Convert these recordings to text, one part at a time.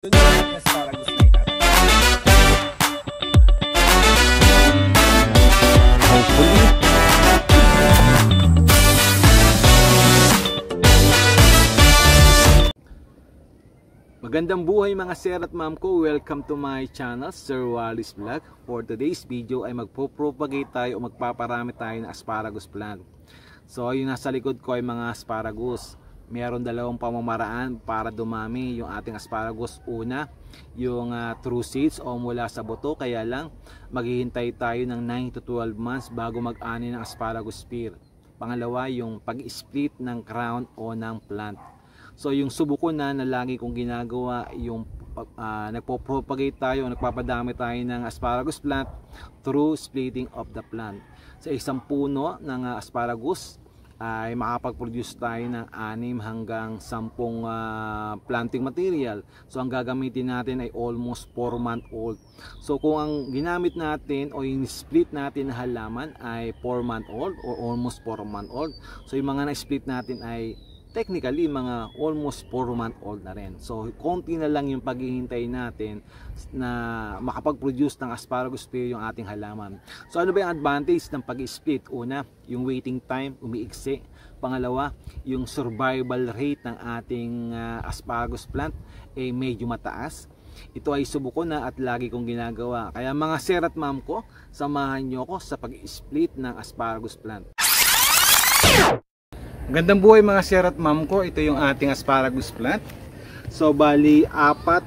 Asparagus na itatapos. Hopefully. Magandang buhay mga sir at ma'am ko. Welcome to my channel, Sir Wally's Vlog. For today's video ay magpo-propagate tayo o magpaparami tayo ng asparagus plant. So yung nasa likod ko ay mga asparagus. Meron dalawang pamamaraan para dumami yung ating asparagus. Una, yung true seeds o mula sa buto. Kaya lang maghihintay tayo ng 9 to 12 months bago mag-ani ng asparagus spear. Pangalawa, yung pag-split ng crown o ng plant. So yung subuko na lagi kong ginagawa, yung nagpo-propagate tayo, nagpapadami tayo ng asparagus plant through splitting of the plant. Sa isang puno ng asparagus ay makapag-produce tayo ng 6 hanggang 10 planting material. So ang gagamitin natin ay almost 4-month-old. So kung ang ginamit natin o yung split natin na halaman ay 4-month-old or almost 4-month-old, so yung mga na-split natin ay technically mga almost 4-month-old na rin. So konti na lang yung paghihintay natin na makapag-produce ng asparagus spear yung ating halaman. So ano ba yung advantage ng pag-split? Una, yung waiting time umiiksi. Pangalawa, yung survival rate ng ating asparagus plant ay medyo mataas. Ito ay subuko na at lagi kong ginagawa. Kaya mga sir at ma'am ko, samahan nyo ako sa pag-split ng asparagus plant. Magandang buhay mga sir at ma'am ko. Ito yung ating asparagus plant. So bali apat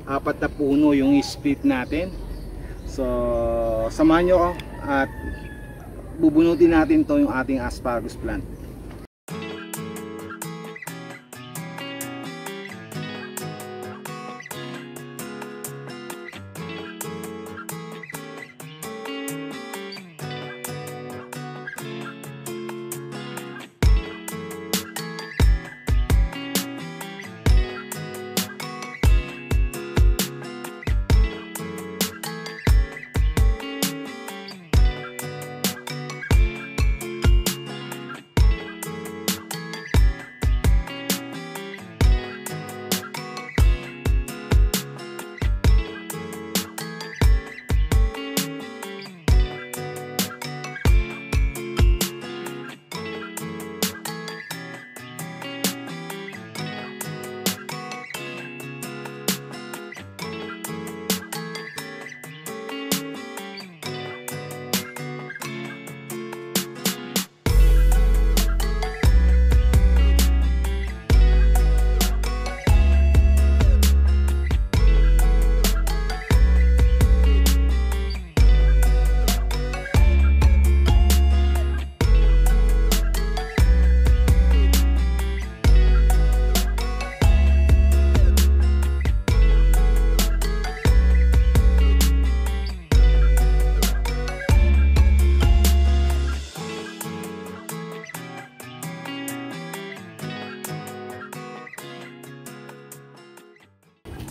na puno yung split natin. So samahan nyo ako at bubunutin natin to yung ating asparagus plant.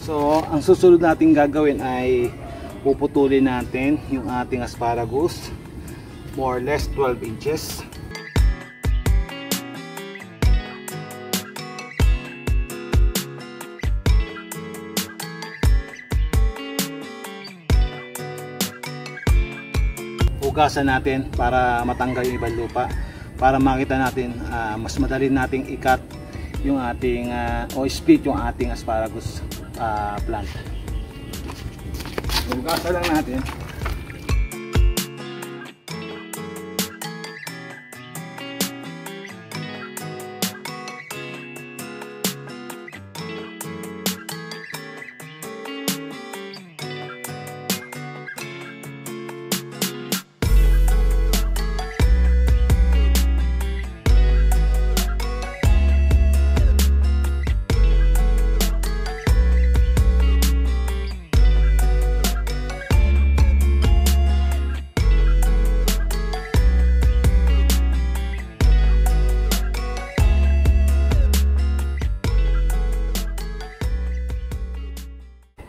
So ang susunod natin gagawin ay puputulin natin yung ating asparagus, more or less 12 inches. Hugasan natin para matanggal yung ibang lupa, para makita natin mas madali nating i-cut yung ating o split yung ating asparagus plant. Hugasan lang natin.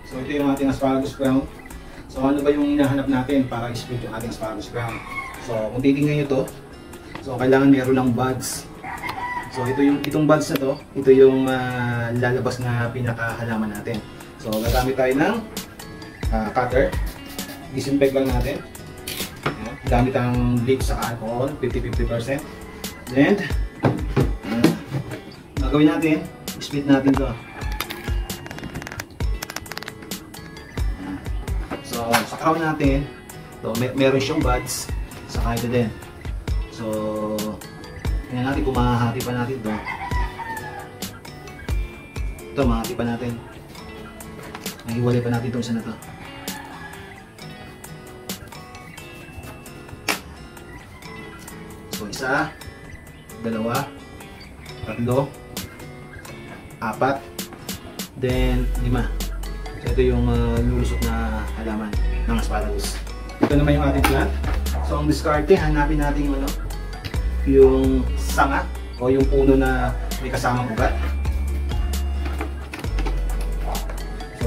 So ito yung ating asparagus ground. So ano ba yung hinahanap natin para i-split yung ating asparagus ground? So kung titingnan nyo to, so kailangan meron lang buds. So itong buds na to, ito yung lalabas na pinakahalaman natin. So, gagamit tayo ng cutter. Disinfect lang natin. Ayan. Gamit ang bleach sa alcohol, 50-50%. Then, gagawin natin, split natin to. So, sa crown natin, to, meron siyang buds, saka ito din. So, tingnan natin kung mahahati pa natin to. Ito, mahahati pa natin. Nahiwalay pa natin itong isa na to. So, isa, dalawa, tatlo, apat, then lima. So, ito yung lulusot na halaman ng asparagus. Ito naman yung ating plant. So, ang diskarte, hanapin natin yung, yung sanga o yung puno na may kasamang ugat. So,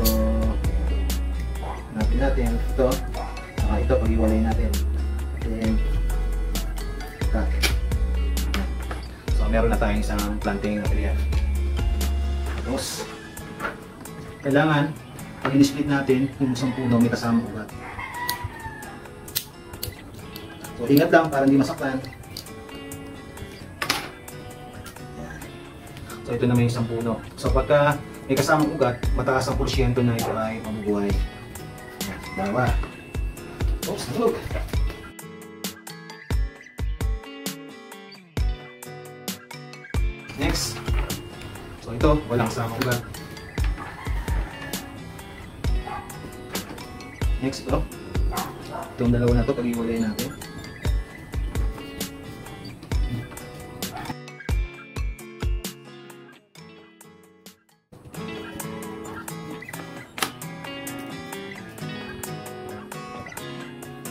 hanapin natin ito. Ito, pag-iwalay natin. Then, cut. So, meron na tayong isang planting material. Tapos, kailangan, pag in-split natin, yung isang puno may kasamang ugat. So, ingat lang para hindi masaktan. Ayan. So, ito naman yung isang puno. So, pagka may kasamang ugat, mataas ang porsyento na ito ay mabubuhay. Ayan. Dalawa. Oops, natulog. Next. So, ito, walang kasamang ugat. Next, ito. Itong dalawa na ito, pag-iwalay natin.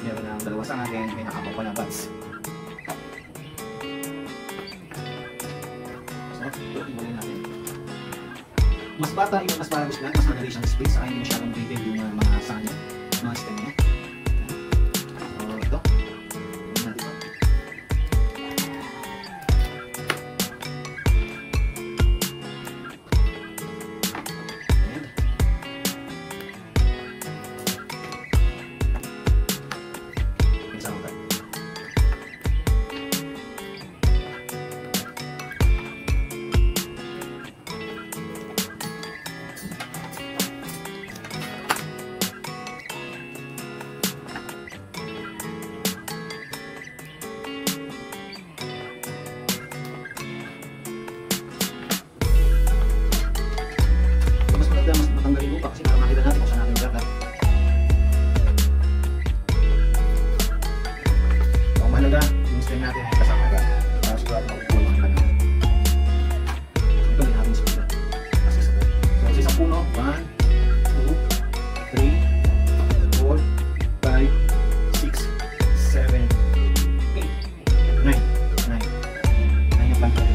Meron na ang dalawa sa atin, may nakapapa na buds. So, ito, iwalay natin. Mas bata yung asparagus plant, mas madali siyang split, saka hindi masyadong brittle yung mga sanya, mga stem niya. So, ito. Iwalay natin ito. Ayan. Isang ugat. Mas matanggalin lupa kasi para makita natin kung saan natin dapat. So, ang mahalaga, yung stem natin ay kasama agad para sigurado makukuha yung halaga. So, ito may ating split. Kasi sa so, sa isang puno, 1, 2, 3, 4, 5, 6, 7, 8, 9. 9 yung plant natin.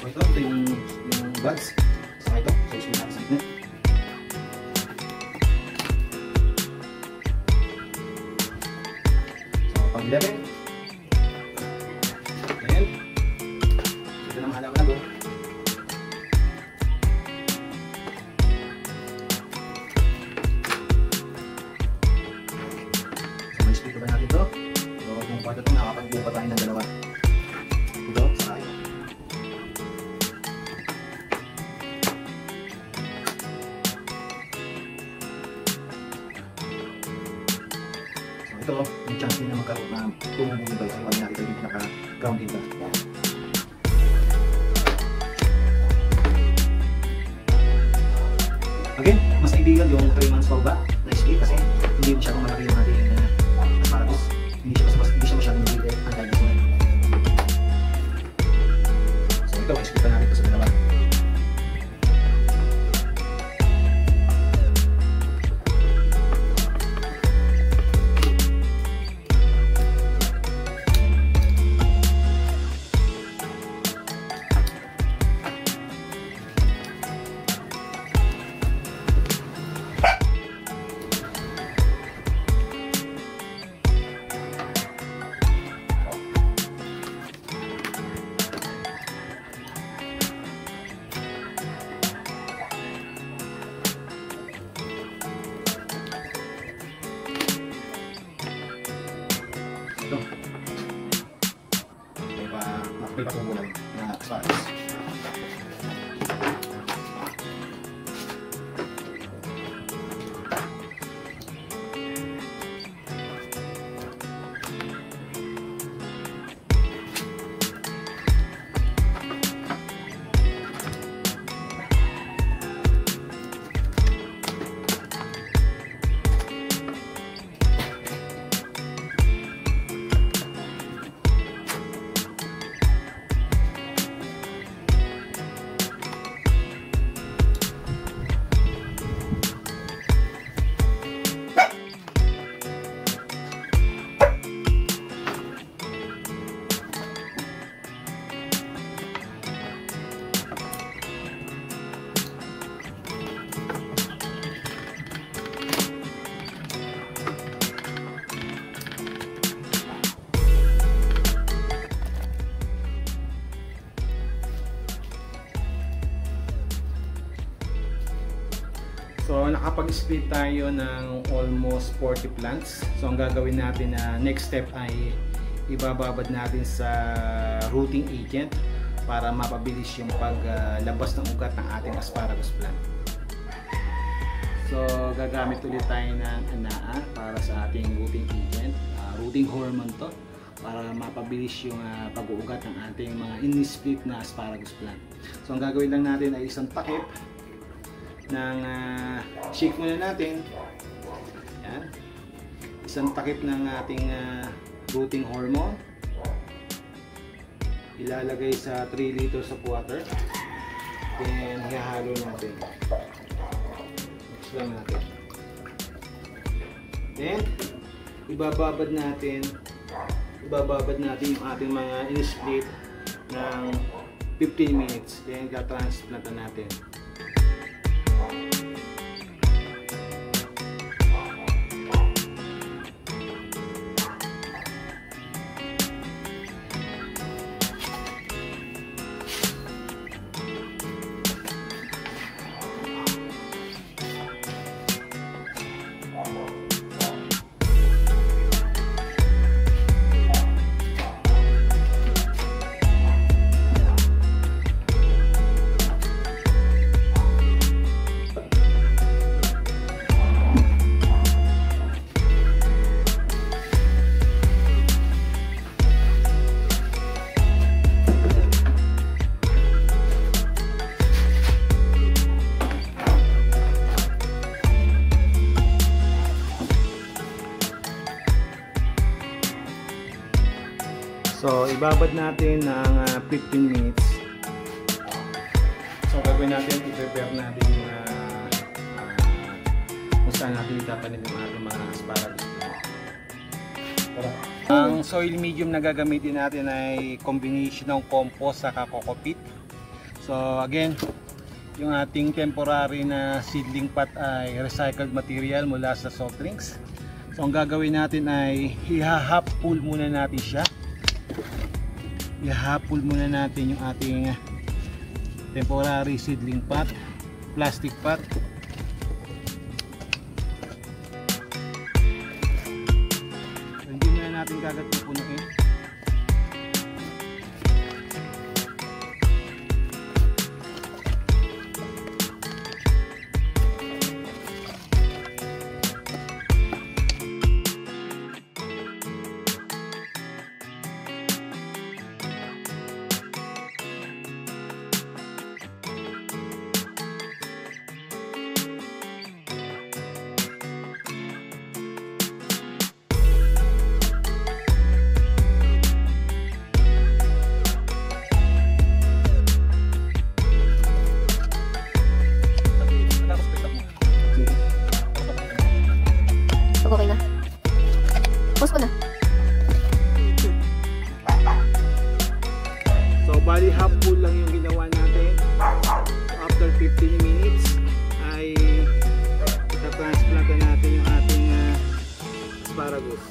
So, ito yung buds. Saka ito. So, split natin sa gitna. So, pag 11. Ayan. Ito na mahalaman na doon. So, may split ba natin ito? So, kung part ito, nakapag-buka tayo ng dalawa. Ito, saka ito. Ito, may chance din na magkaroon na tumubog dito. So, iwan natin ito yung naka-ground dito. Again, mas kaibigan yung 3 months pa ba na split kasi hindi masyadong malaki yung ating asparagus. Hindi siya masyadong bigay ang time ito. So, ito, split na natin ito sa dalawa. nakapag-split tayo ng almost 40 plants. So ang gagawin natin na next step ay ibababad natin sa rooting agent para mapabilis yung paglabas ng ugat ng ating asparagus plant. So gagamit ulit tayo ng anaa para sa ating rooting agent, rooting hormone to, para mapabilis yung pag-uugat ng ating mga in-split na asparagus plant. So ang gagawin lang natin ay isang takip ng shake muna natin. Yan. Isang takip ng ating rooting hormone. Ilalagay sa 3 liters of water. Then ihahalo natin. Mix lang natin. Then ibababad natin yung ating mga in-split ng 15 minutes. Then tatransplant natin. So, ibabad natin ng 15 minutes. So, gagawin natin, i-prepare natin yung kung saan natin itatanim yung ating mga asparagus. Ang soil medium na gagamitin natin ay combination ng compost sa coco peat. So, again, yung ating temporary na seedling pot ay recycled material mula sa soft drinks. So, ang gagawin natin ay i-half full muna natin siya. I-half-full muna natin yung ating temporary seedling pot, plastic pot. Hindi na natin kagad pupunuin. Okay na. Pause ko na. So bali half full lang yung ginawa natin. So, after 15 minutes ay itatransplant natin yung ating asparagus.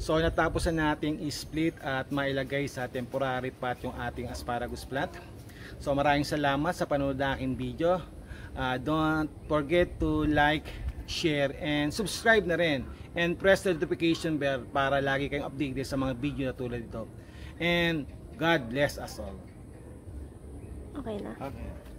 So natapos na nating i-split at mailagay sa temporary pot yung ating asparagus plant. So maraming salamat sa panonood ng aking video. Don't forget to like, share, and subscribe na rin. And press the notification bell para lagi kayong updated sa mga video na tulad ito. And God bless us all. Okay na. Okay.